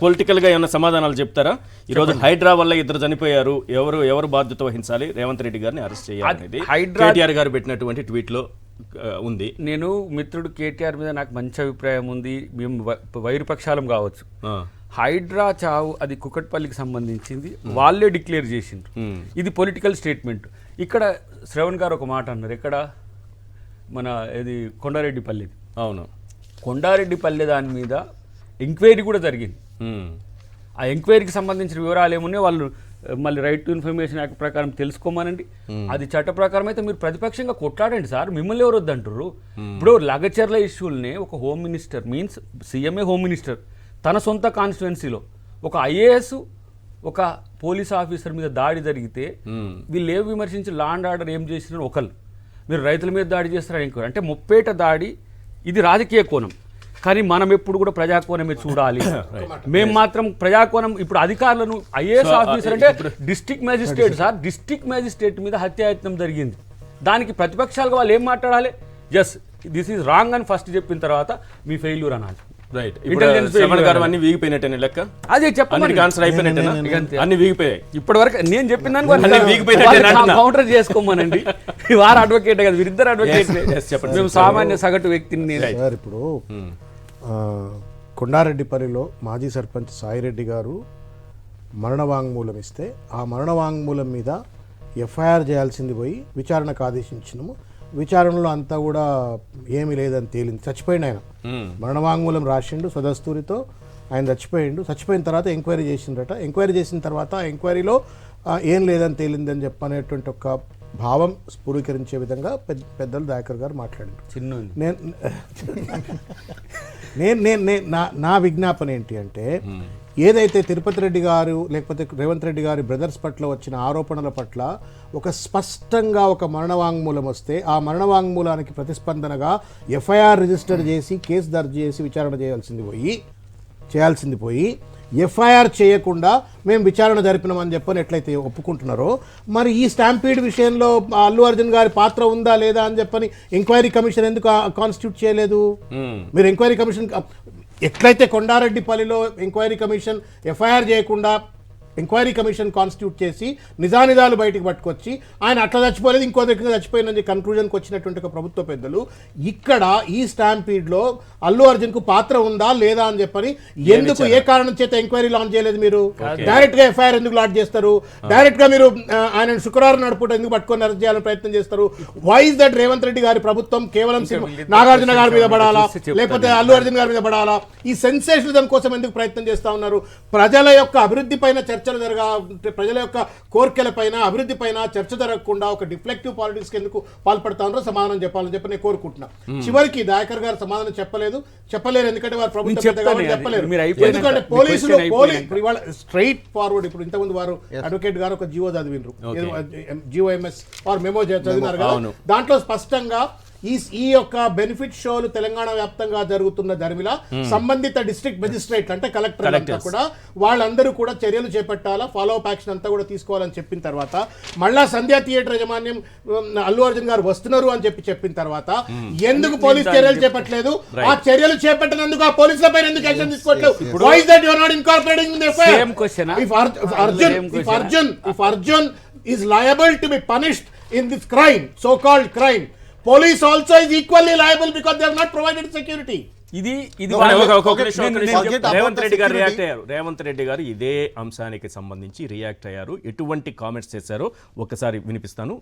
Political గా ఏమైనా సమాధానాలు చెప్తారా? ఈ రోజు హైడ్రా వల్ల ఇద్దరు చనిపోయారు, ఎవరు బాధ్యత వహించాలి, రేవంత్ రెడ్డి గారిని అరెస్ట్ చేయాలనేది కేటీఆర్ గారు పెట్టినటువంటి ట్వీట్ లో ఉంది. నేను మిత్రుడు కేటీఆర్ మీద నాకు మంచి అభిప్రాయం ఉంది, మేము వైరుపక్షాలం కావచ్చు. హైడ్రా చావు అది కుకట్పల్లికి సంబంధించింది, వాళ్ళే డిక్లేర్ చేసిండ్రు. ఇది పొలిటికల్ స్టేట్మెంట్. ఇక్కడ శ్రవణ్ గారు ఒక మాట అన్నారు, ఎక్కడ మన ఇది కొండారెడ్డిపల్లిది. అవును, కొండారెడ్డిపల్లి దాని మీద ఎంక్వైరీ కూడా జరిగింది. ఆ ఎంక్వైరీకి సంబంధించిన వివరాలు ఏమున్నాయో వాళ్ళు మళ్ళీ రైట్ టు ఇన్ఫర్మేషన్ యాక్ట్ ప్రకారం తెలుసుకోమనండి. అది చట్ట ప్రకారం అయితే మీరు ప్రతిపక్షంగా కొట్లాడండి సార్, మిమ్మల్ని ఎవరు వద్దంటారు? ఇప్పుడు లగచర్ల ఇష్యూల్ని ఒక హోమ్ మినిస్టర్ మీన్స్ సీఎంఏ హోమ్ మినిస్టర్ తన సొంత కాన్స్టిట్యుయెన్సీలో ఒక ఐఏఎస్ ఒక పోలీస్ ఆఫీసర్ మీద దాడి జరిగితే వీళ్ళు ఏం విమర్శించి లా అండ్ ఆర్డర్ ఏం చేసినారు ఒకళ్ళు, మీరు రైతుల మీద దాడి చేస్తారని ఎంక్వైరీ అంటే ముప్పేట దాడి. ఇది రాజకీయ కోణం, కానీ మనం ఎప్పుడు కూడా ప్రజాకోణమే చూడాలి. మేము మాత్రం ప్రజాకోణం. ఇప్పుడు అధికారులను ఐఏఎస్ ఆఫీసర్ అంటే district magistrate sir, district magistrate మీద హత్యాయత్నం జరిగింది. దానికి ప్రతిపక్షాలుగా వాళ్ళు ఏం మాట్లాడాలి? జస్ట్ దిస్ ఈజ్ రాంగ్ అని ఫస్ట్ చెప్పిన తర్వాత మీ ఫెయిల్యూర్ అనాలి. రైట్, అన్ని వీగిపోయినట్టే లెక్క. అదే చెప్పండి, ఆన్సర్ అయిపోయినట్టే, అన్ని వీగిపోయాయి. ఇప్పటి వరకు నేను చెప్పిన కౌంటర్ చేసుకోమనండి. వారు అడ్వకేట్ కదా, వీరిద్దరు అడ్వకేట్. మేము సామాన్య సగటు వ్యక్తిని. ఇప్పుడు కొండారెడ్డిపల్లిలో మాజీ సర్పంచ్ సాయిరెడ్డి గారు మరణ వాంగ్మూలం ఇస్తే ఆ మరణ వాంగ్మూలం మీద ఎఫ్ఐఆర్ చేయాల్సింది పోయి విచారణకు ఆదేశించినాము. విచారణలో అంతా కూడా ఏమీ లేదని తేలింది. చచ్చిపోయిండు ఆయన, మరణ వాంగ్మూలం రాసిండు స్వదస్తూరితో, ఆయన చచ్చిపోయిన తర్వాత ఎంక్వైరీ చేసిండ్రట. ఎంక్వైరీ చేసిన తర్వాత ఎంక్వైరీలో ఏం లేదని తేలిందని చెప్పనేటువంటి ఒక భావం స్ఫురీకరించే విధంగా పెద్దలు దయాకర్ గారు మాట్లాడారు. నా విజ్ఞాపన ఏంటి అంటే, ఏదైతే తిరుపతి రెడ్డి గారు లేకపోతే రేవంత్ రెడ్డి గారి బ్రదర్స్ పట్ల వచ్చిన ఆరోపణల పట్ల ఒక స్పష్టంగా ఒక మరణవాంగ్మూలం వస్తే ఆ మరణవాంగ్మూలానికి ప్రతిస్పందనగా ఎఫ్ఐఆర్ రిజిస్టర్ చేసి కేసు దర్జు చేసి విచారణ చేయాల్సింది పోయి ఎఫ్ఐఆర్ చేయకుండా మేము విచారణ జరిపినామని చెప్పని ఎట్లయితే ఒప్పుకుంటున్నారో, మరి ఈ స్టాంపీడ్ విషయంలో అల్లు అర్జున్ గారి పాత్ర ఉందా లేదా అని చెప్పని ఎంక్వైరీ కమిషన్ ఎందుకు కాన్స్టిట్యూట్ చేయలేదు? మీరు ఎంక్వైరీ కమిషన్ ఎట్లయితే కొండారెడ్డిపల్లిలో ఎంక్వైరీ కమిషన్ ఎఫ్ఐఆర్ చేయకుండా ఎంక్వైరీ కమిషన్ కాన్స్టిట్యూట్ చేసి నిజానిజాలు బయటకు పట్టుకొచ్చి ఆయన అట్లా చచ్చిపోలేదు ఇంకో దగ్గర చచ్చిపోయిందని కన్క్లూజన్కి వచ్చినటువంటి ఒక ప్రభుత్వ పెద్దలు ఇక్కడ ఈ స్టాంపీడ్లో అల్లు అర్జున్కు పాత్ర ఉందా లేదా అని చెప్పని ఎందుకు ఏ కారణం చేత ఎంక్వైరీ లాంచ్ చేయలేదు? మీరు డైరెక్ట్గా ఎఫ్ఐఆర్ ఎందుకు లాంచ్ చేస్తారు? డైరెక్ట్గా మీరు ఆయన శుక్రవారం నడుపుట ఎందుకు పట్టుకొని అరెస్ట్ చేయాలని ప్రయత్నం చేస్తారు? Why is that Revanth Reddy గారి ప్రభుత్వం కేవలం నాగార్జున గారి మీద పడాలా లేకపోతే అల్లు అర్జున్ గారి మీద పడాలా? ఈ సెన్సేషనలిజం కోసం ఎందుకు ప్రయత్నం చేస్తా ఉన్నారు? ప్రజల యొక్క అభివృద్ధి పైన చర్చలు ప్రజల యొక్క కోరికల పైన అభివృద్ధి పైన చర్చ జరగకుండా ఒక డిఫ్లెక్టివ్ పాలిటిక్స్ ఎందుకు పాల్పడతా ఉన్నారో సమాధానం చెప్పాలని చెప్పి నేను కోరుకుంటున్నా. చివరికి దయాకర్ గారు సమాధానం చెప్పలేరు, ఎందుకంటే వారు ప్రభుత్వం చెప్పలేరు. ఎందుకంటే పోలీసులు ఇవాళ స్ట్రైట్ ఫార్వర్డ్, ఇప్పుడు ఇంతకుముందు వారు అడ్వకేట్ గారు ఒక జియో చదివినరు, జియోఎంఎస్ వారు మెమో చదివినారు కదా, దాంట్లో స్పష్టంగా ఈ యొక్క బెనిఫిట్ షోలు తెలంగాణ వ్యాప్తంగా జరుగుతున్న ధర్మిలా సంబంధిత డిస్ట్రిక్ట్ మెజిస్ట్రేట్ అంటే కలెక్టర్ అంతా కూడా వాళ్ళందరూ కూడా చర్యలు చేపట్టాలా, ఫాలో అప్ యాక్షన్ అంతా కూడా తీసుకోవాలని చెప్పిన తర్వాత మళ్ళా సంధ్యా థియేటర్ యజమాన్యం అల్లు అర్జున్ గారు వస్తున్నారు అని చెప్పిన తర్వాత ఎందుకు పోలీస్ చర్యలు చేపట్టలేదు? ఆ చర్యలు చేపట్టినందుకు ఆ పోలీసుల పైన ఎందుకు యాక్షన్ తీసుకోవట్లేదు? Why is that you are not incorporating in the FIR? If Arjun is liable to be punished in this crime, so-called crime, police also is equally liable because they have not provided security. Revanth Reddy గారు ఇదే అంశానికి సంబంధించి react అయ్యారు. ఎటువంటి comments చేశారో ఒకసారి వినిపిస్తాను.